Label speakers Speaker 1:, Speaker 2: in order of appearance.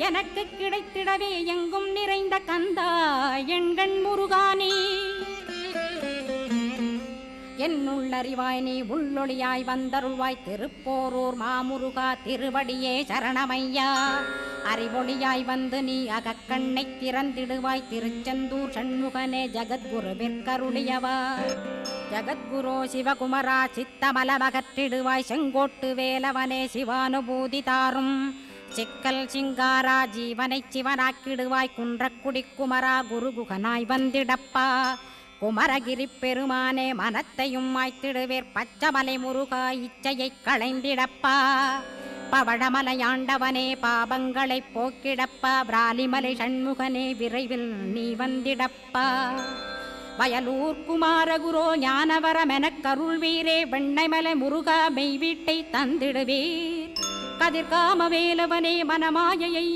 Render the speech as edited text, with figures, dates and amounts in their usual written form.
Speaker 1: எனக்கு கிடைத்திடவே எங்கும் நிறைந்த கந்தா எண்கண் முருகானே என்னுள்ளறிவாய் நீ உள்ளொளியாய் வந்தருள்வாய் திருப்போரூர் மாமுருகா திருவடியே சரணமையா அறிவொளியாய் வந்து நீ அகக்கண்ணை திறந்திடுவாய் திருச்செந்தூர் சண்முகனே ஜகத்குருவிற்கருளியவா ஜகத்குரு சிவகுமரா சித்தமலமகற்றிடுவாய் செங்கோட்டு வேலவனே சிவானுபூதி தாரும் சிக்கல் சிங்காரா ஜீவனை சிவனாக்கிடுவாய் குன்றக்குடி குமரா குருகுகனாய் வந்திடப்பா குமரகிரி பெருமானே மனத்தையும் மாய்த்திடுவேர் பச்சமலை முருகா இச்சையை களைந்திடப்பா பவழமலையாண்டவனே பாபங்களை போக்கிடப்பா பிராலிமலை சண்முகனே விரைவில் நீ வந்திடப்பா வயலூர் குமாரகுரோ ஞானவரமெனக் கருள்வீரே வெண்ணைமலை முருகா மெய் வீட்டை தந்திடுவீர் கதிர்காம வேலவனே மனமாயையை